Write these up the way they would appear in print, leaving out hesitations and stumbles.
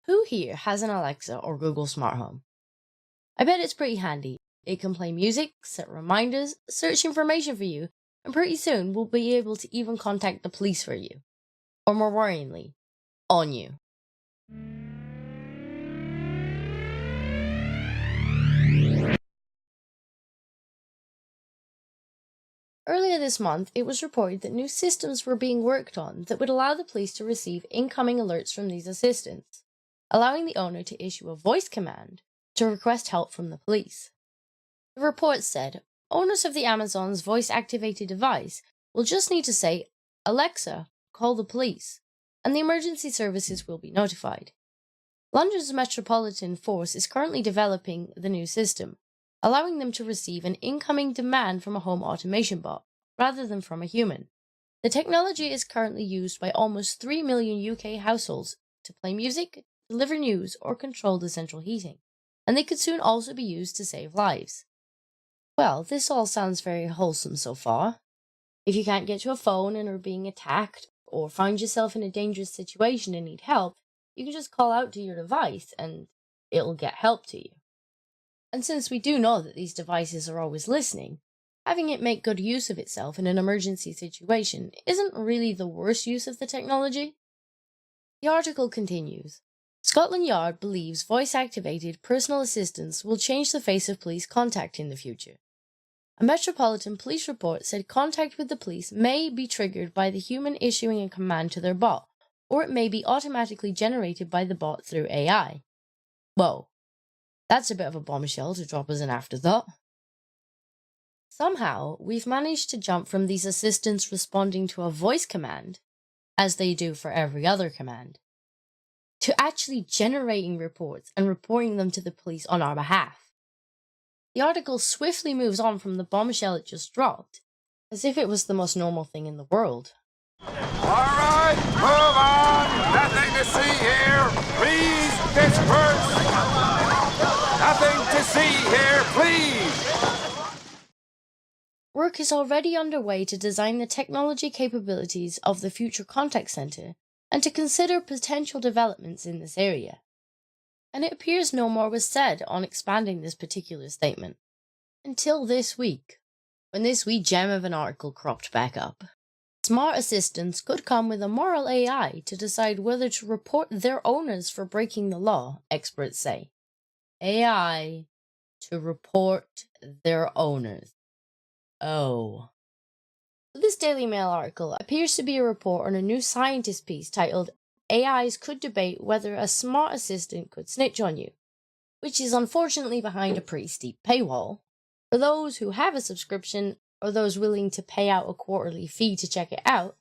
Who here has an Alexa or Google Smart Home? I bet it's pretty handy. It can play music, set reminders, search information for you, and pretty soon we'll be able to even contact the police for you. Or more worryingly, on you. Earlier this month, it was reported that new systems were being worked on that would allow the police to receive incoming alerts from these assistants, allowing the owner to issue a voice command to request help from the police. The report said owners of the Amazon's voice-activated device will just need to say, "Alexa, call the police," and the emergency services will be notified. London's Metropolitan Force is currently developing the new system, allowing them to receive an incoming demand from a home automation bot, rather than from a human. The technology is currently used by almost 3 million UK households to play music, deliver news, or control the central heating, and they could soon also be used to save lives. Well, this all sounds very wholesome so far. If you can't get to a phone and are being attacked, or find yourself in a dangerous situation and need help, you can just call out to your device and it'll get help to you. And since we do know that these devices are always listening, having it make good use of itself in an emergency situation isn't really the worst use of the technology. The article continues. Scotland Yard believes voice-activated personal assistants will change the face of police contact in the future. A Metropolitan Police report said contact with the police may be triggered by the human issuing a command to their bot, or it may be automatically generated by the bot through AI. Whoa, that's a bit of a bombshell to drop as an afterthought. Somehow, we've managed to jump from these assistants responding to a voice command, as they do for every other command, to actually generating reports and reporting them to the police on our behalf. The article swiftly moves on from the bombshell it just dropped, as if it was the most normal thing in the world. Alright, move on! Nothing to see here! Please disperse! Nothing to see here, please! Work is already underway to design the technology capabilities of the future contact center and to consider potential developments in this area. And it appears no more was said on expanding this particular statement. Until this week, when this wee gem of an article cropped back up. Smart assistants could come with a moral AI to decide whether to report their owners for breaking the law, experts say. AI to report their owners. Oh. This Daily Mail article appears to be a report on a new scientist piece titled AIs Could Debate Whether a Smart Assistant Could Snitch on You, which is unfortunately behind a pretty steep paywall. For those who have a subscription, or those willing to pay out a quarterly fee to check it out,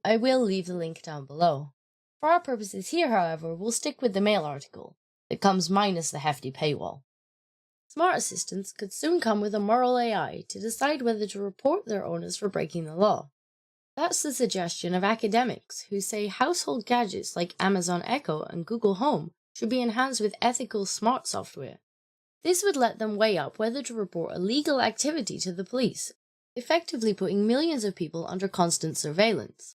I will leave the link down below. For our purposes here, however, we'll stick with the Mail article that comes minus the hefty paywall. Smart assistants could soon come with a moral AI to decide whether to report their owners for breaking the law. That's the suggestion of academics who say household gadgets like Amazon Echo and Google Home should be enhanced with ethical smart software. This would let them weigh up whether to report illegal activity to the police, effectively putting millions of people under constant surveillance.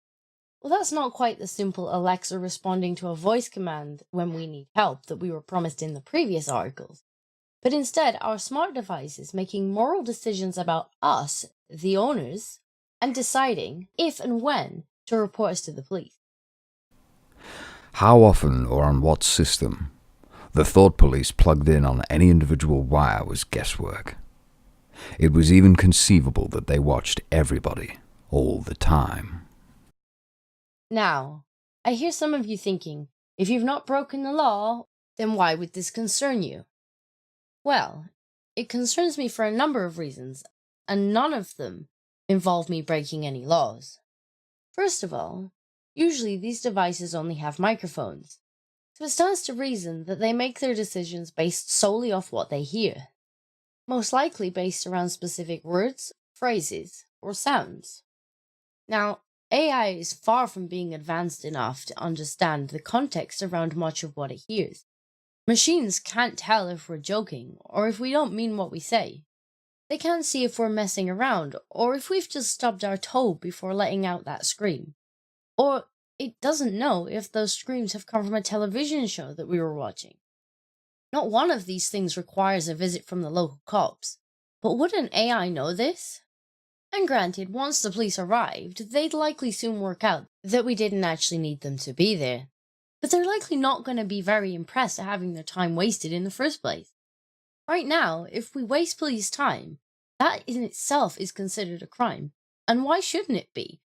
Well, that's not quite the simple Alexa responding to a voice command when we need help that we were promised in the previous articles, but instead our smart devices making moral decisions about us, the owners, and deciding if and when to report us to the police. How often or on what system? The thought police plugged in on any individual wire was guesswork. It was even conceivable that they watched everybody, all the time. Now, I hear some of you thinking, if you've not broken the law, then why would this concern you? Well, it concerns me for a number of reasons, and none of them involve me breaking any laws. First of all, usually these devices only have microphones, so it stands to reason that they make their decisions based solely off what they hear, most likely based around specific words, phrases, or sounds. Now, AI is far from being advanced enough to understand the context around much of what it hears. Machines can't tell if we're joking, or if we don't mean what we say. They can't see if we're messing around, or if we've just stubbed our toe before letting out that scream. Or it doesn't know if those screams have come from a television show that we were watching. Not one of these things requires a visit from the local cops. But would an AI know this? And granted, once the police arrived, they'd likely soon work out that we didn't actually need them to be there. But they're likely not going to be very impressed at having their time wasted in the first place. Right now, if we waste police time, that in itself is considered a crime. And why shouldn't it be?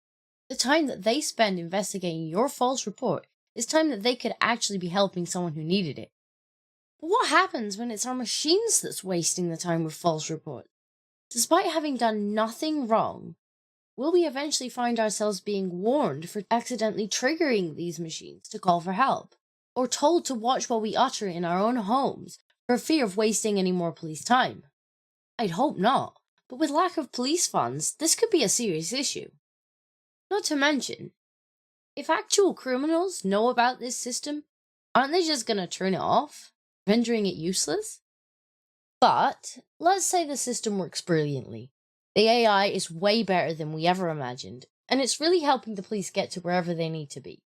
The time that they spend investigating your false report is time that they could actually be helping someone who needed it. But what happens when it's our machines that's wasting the time with false reports? Despite having done nothing wrong, will we eventually find ourselves being warned for accidentally triggering these machines to call for help? Or told to watch what we utter in our own homes for fear of wasting any more police time? I'd hope not, but with lack of police funds, this could be a serious issue. Not to mention, if actual criminals know about this system, aren't they just gonna turn it off, rendering it useless? But let's say the system works brilliantly. The AI is way better than we ever imagined, and it's really helping the police get to wherever they need to be.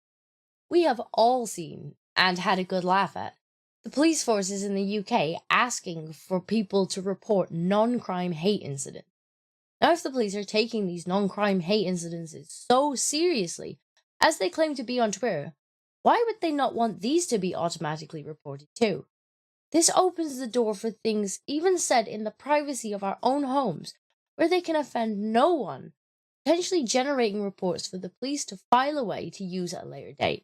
We have all seen, and had a good laugh at, the police forces in the UK asking for people to report non-crime hate incidents. Now, if the police are taking these non-crime hate incidences so seriously, as they claim to be on Twitter, why would they not want these to be automatically reported too? This opens the door for things even said in the privacy of our own homes, where they can offend no one, potentially generating reports for the police to file away to use at a later date.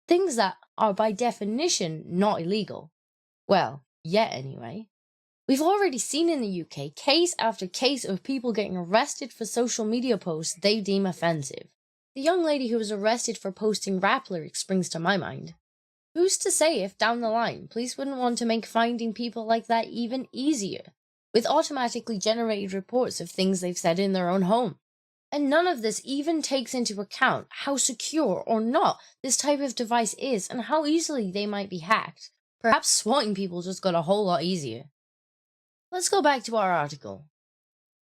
Things that are by definition not illegal. Well, yet anyway. We've already seen in the UK case after case of people getting arrested for social media posts they deem offensive. The young lady who was arrested for posting rap lyrics springs to my mind. Who's to say if down the line, police wouldn't want to make finding people like that even easier, with automatically generated reports of things they've said in their own home? And none of this even takes into account how secure or not this type of device is and how easily they might be hacked. Perhaps swatting people just got a whole lot easier. Let's go back to our article.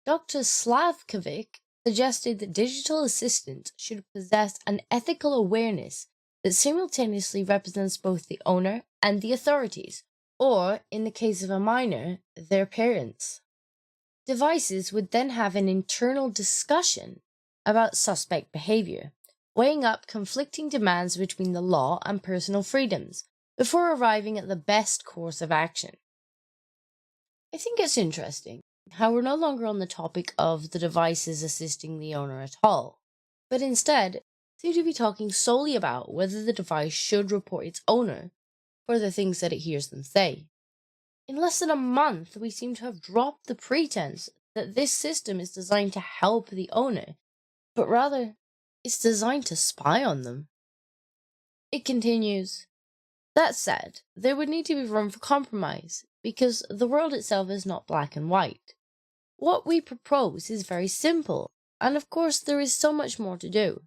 Dr. Slavkovic suggested that digital assistants should possess an ethical awareness that simultaneously represents both the owner and the authorities, or, in the case of a minor, their parents. Devices would then have an internal discussion about suspect behavior, weighing up conflicting demands between the law and personal freedoms, before arriving at the best course of action. I think it's interesting how we're no longer on the topic of the devices assisting the owner at all, but instead seem to be talking solely about whether the device should report its owner for the things that it hears them say. In less than a month, we seem to have dropped the pretense that this system is designed to help the owner, but rather, it's designed to spy on them. It continues, that said, there would need to be room for compromise, because the world itself is not black and white. What we propose is very simple, and of course there is so much more to do.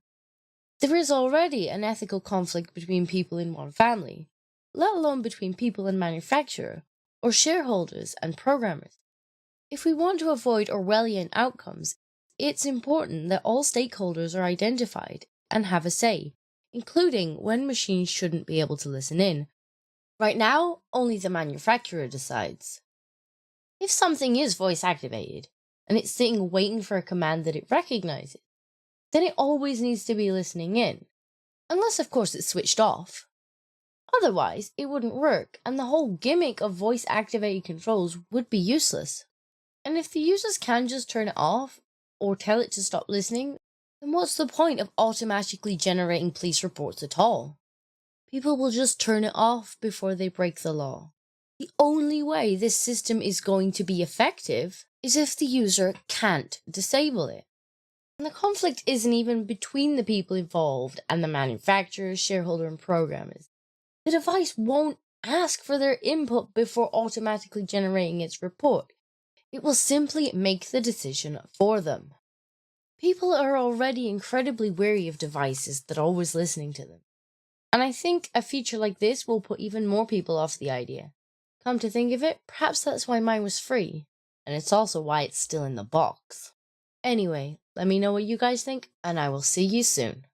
There is already an ethical conflict between people in one family, let alone between people and manufacturer, or shareholders and programmers. If we want to avoid Orwellian outcomes, it's important that all stakeholders are identified and have a say, including when machines shouldn't be able to listen in. Right now, only the manufacturer decides. If something is voice activated, and it's sitting waiting for a command that it recognizes, then it always needs to be listening in, unless of course it's switched off. Otherwise, it wouldn't work, and the whole gimmick of voice-activated controls would be useless. And if the users can just turn it off, or tell it to stop listening, then what's the point of automatically generating police reports at all? People will just turn it off before they break the law. The only way this system is going to be effective is if the user can't disable it. And the conflict isn't even between the people involved and the manufacturers, shareholder, and programmers. The device won't ask for their input before automatically generating its report. It will simply make the decision for them. People are already incredibly wary of devices that are always listening to them. And I think a feature like this will put even more people off the idea. Come to think of it, perhaps that's why mine was free. And it's also why it's still in the box. Anyway, let me know what you guys think, and I will see you soon.